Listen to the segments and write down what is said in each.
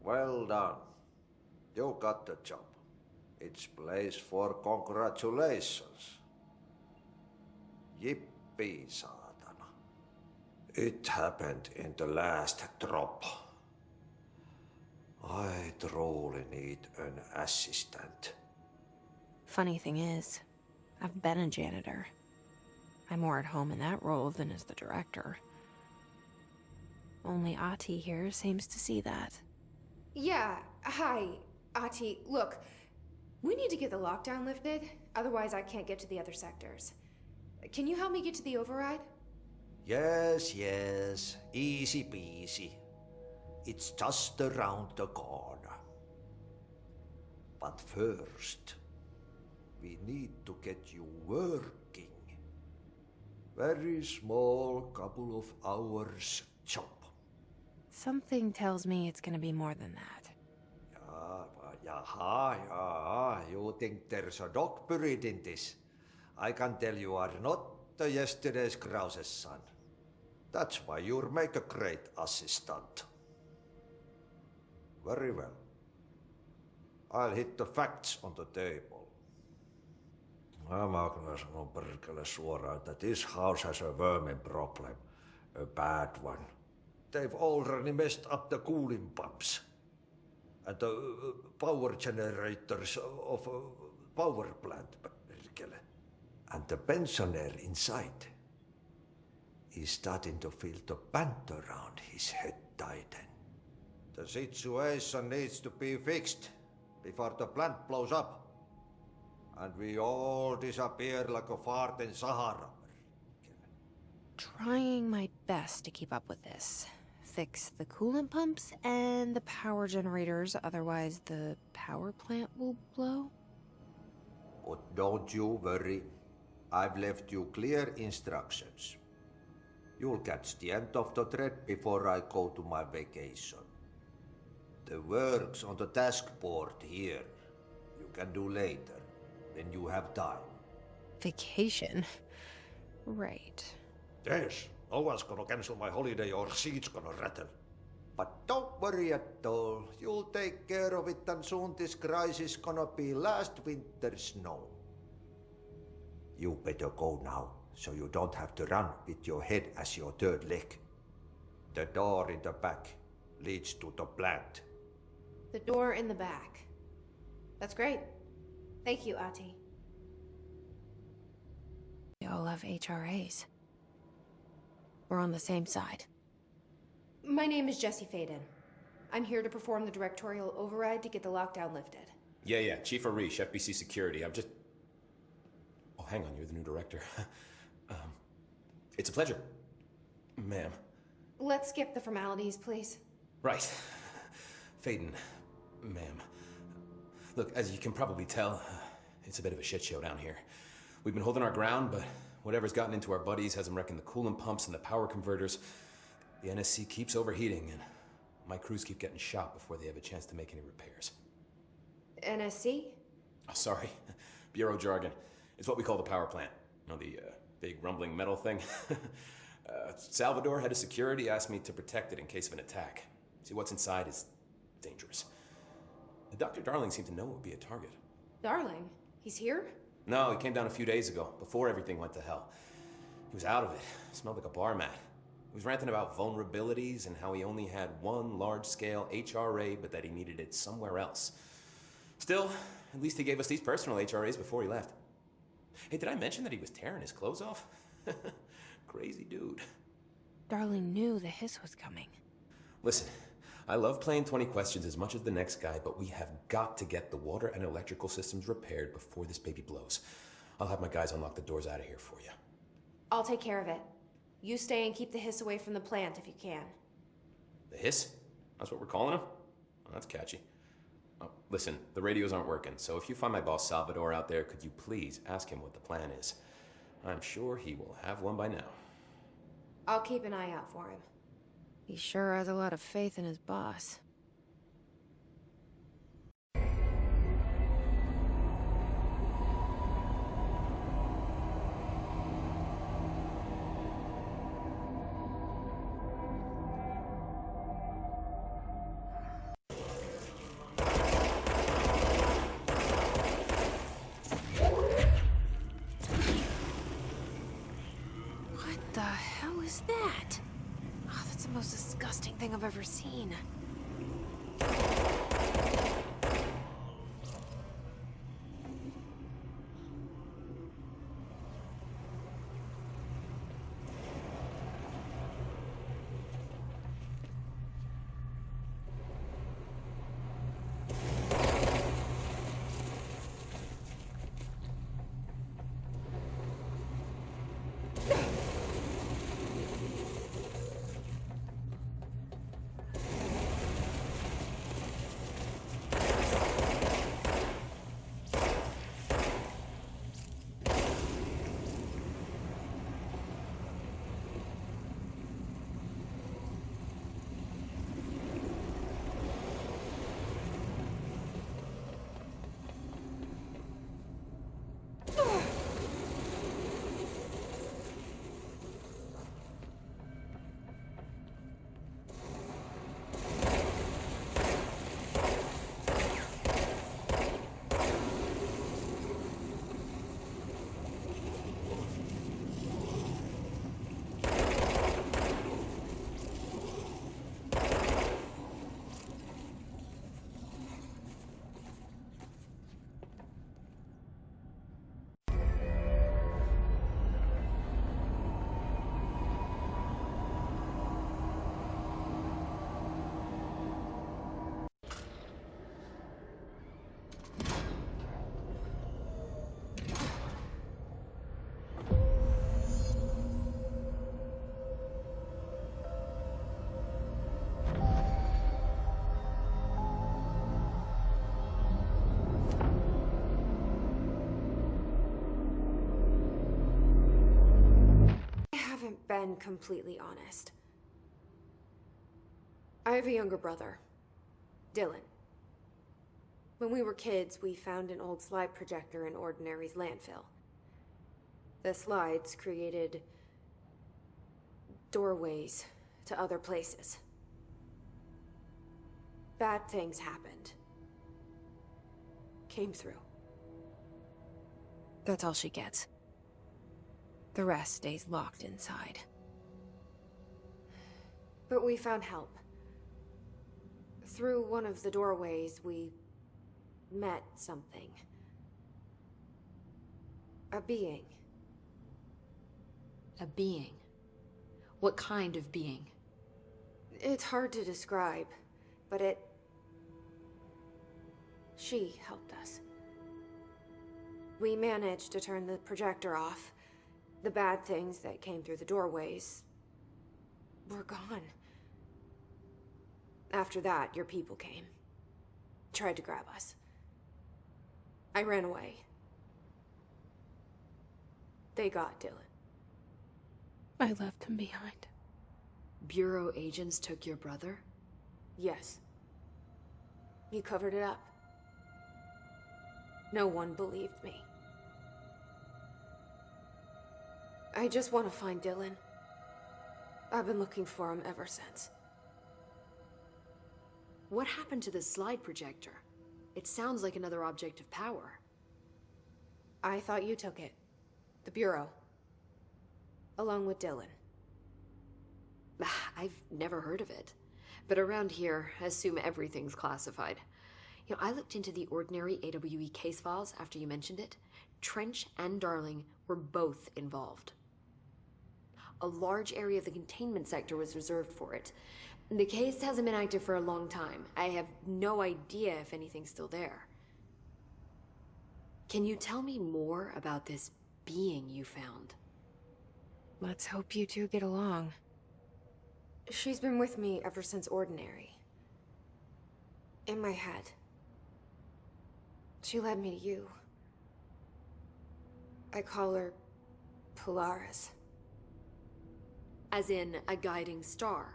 Well done. You got the job. It's place for congratulations. Yippee, saatana. It happened in the last drop. I truly need an assistant. Funny thing is, I've been a janitor. I'm more at home in that role than as the director. Only Ati here seems to see that. Yeah, hi, Ati. Look, we need to get the lockdown lifted, otherwise I can't get to the other sectors. Can you help me get to the override? Yes, easy peasy. It's just around the corner. But first, we need to get you working. Very small, couple of hours job. Something tells me it's gonna be more than that. You think there's a dog buried in this? I can tell you are not the yesterday's Krause's son. That's why you'll make a great assistant. Very well. I'll hit the facts on the table. Mä kyllä sanon perkele suoraan, että this house has a vermin problem. A bad one. They've already messed up the cooling pumps. And the power generators of a power plant, perkele. And the pensioner inside is starting to feel the band around his head tighten. The situation needs to be fixed before the plant blows up. And we all disappear like a fart in Sahara. Trying my best to keep up with this. Fix the coolant pumps and the power generators, otherwise the power plant will blow. But don't you worry. I've left you clear instructions. You'll catch the end of the thread before I go to my vacation. The work's on the task board here. You can do later, when you have time. Vacation? Right. Yes, no one's gonna cancel my holiday or seat's gonna rattle. But don't worry at all. You'll take care of it and soon this crisis gonna be last winter's snow. You better go now, so you don't have to run with your head as your third leg. The door in the back leads to the plant. The door in the back. That's great. Thank you, Ati. We all have HRAs. We're on the same side. My name is Jesse Faden. I'm here to perform the directorial override to get the lockdown lifted. Yeah, Chief Arish, FBC Security. Oh, hang on, you're the new director. It's a pleasure, ma'am. Let's skip the formalities, please. Right. Faden, ma'am. Look, as you can probably tell, it's a bit of a shit show down here. We've been holding our ground, but whatever's gotten into our buddies has them wrecking the coolant pumps and the power converters. The NSC keeps overheating, and my crews keep getting shot before they have a chance to make any repairs. NSC? Oh, sorry. Bureau jargon. It's what we call the power plant. You know, the big rumbling metal thing? Salvador, head of security, asked me to protect it in case of an attack. See, what's inside is dangerous. Dr. Darling seemed to know it would be a target. Darling? He's here? No, he came down a few days ago, before everything went to hell. He was out of it. Smelled like a bar mat. He was ranting about vulnerabilities and how he only had one large-scale HRA, but that he needed it somewhere else. Still, at least he gave us these personal HRAs before he left. Hey, did I mention that he was tearing his clothes off? Crazy dude. Darling knew the hiss was coming. Listen, I love playing 20 questions as much as the next guy, but we have got to get the water and electrical systems repaired before this baby blows. I'll have my guys unlock the doors out of here for you. I'll take care of it. You stay and keep the hiss away from the plant if you can. The hiss? That's what we're calling him? Oh, that's catchy. Oh, listen, the radios aren't working, so if you find my boss Salvador out there, could you please ask him what the plan is? I'm sure he will have one by now. I'll keep an eye out for him. He sure has a lot of faith in his boss. the hell is that? Oh, that's the most disgusting thing I've ever seen. Been completely honest. I have a younger brother, Dylan. When we were kids, we found an old slide projector in Ordinary's landfill. The slides created doorways to other places. Bad things happened. Came through. That's all she gets. The rest stays locked inside. But we found help. Through one of the doorways, we met something. A being. A being? What kind of being? It's hard to describe, but she helped us. We managed to turn the projector off. The bad things that came through the doorways were gone. After that, your people came. Tried to grab us. I ran away. They got Dylan. I left him behind. Bureau agents took your brother? Yes. You covered it up. No one believed me. I just want to find Dylan. I've been looking for him ever since. What happened to the slide projector? It sounds like another object of power. I thought you took it. The Bureau. Along with Dylan. I've never heard of it. But around here, I assume everything's classified. You know, I looked into the Ordinary AWE case files after you mentioned it. Trench and Darling were both involved. A large area of the containment sector was reserved for it. The case hasn't been active for a long time. I have no idea if anything's still there. Can you tell me more about this being you found? Let's hope you two get along. She's been with me ever since Ordinary. In my head. She led me to you. I call her Polaris. As in, a guiding star.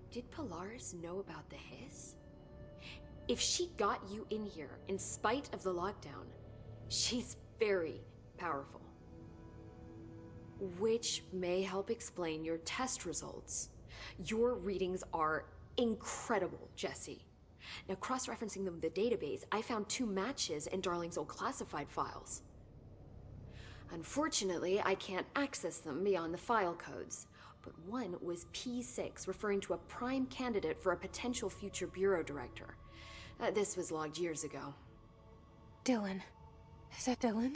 Did Polaris know about the hiss? If she got you in here in spite of the lockdown, she's very powerful. Which may help explain your test results. Your readings are incredible, Jesse. Now, cross-referencing them with the database, I found 2 matches in Darling's old classified files. Unfortunately, I can't access them beyond the file codes. But one was P6, referring to a prime candidate for a potential future bureau director. This was logged years ago. Dylan. Is that Dylan?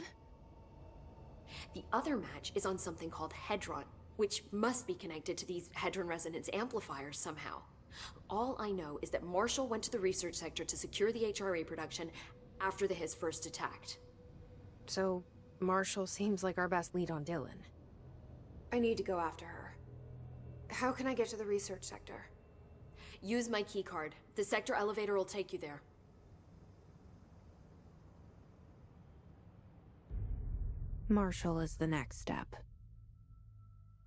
The other match is on something called Hedron, which must be connected to these Hedron resonance amplifiers somehow. All I know is that Marshall went to the research sector to secure the HRA production after the Hiss first attacked. So, Marshall seems like our best lead on Dylan. I need to go after her. How can I get to the research sector? Use my keycard. The sector elevator will take you there. Marshall is the next step.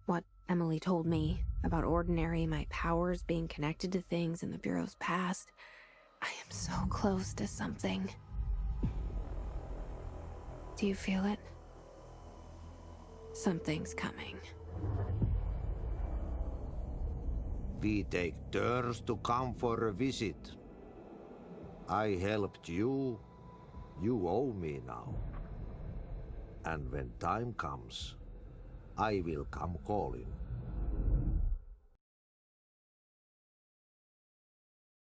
What Emily told me about Ordinary, my powers being connected to things in the Bureau's past, I am so close to something. Do you feel it? Something's coming. We take turns to come for a visit. I helped you. You owe me now. And when time comes, I will come calling.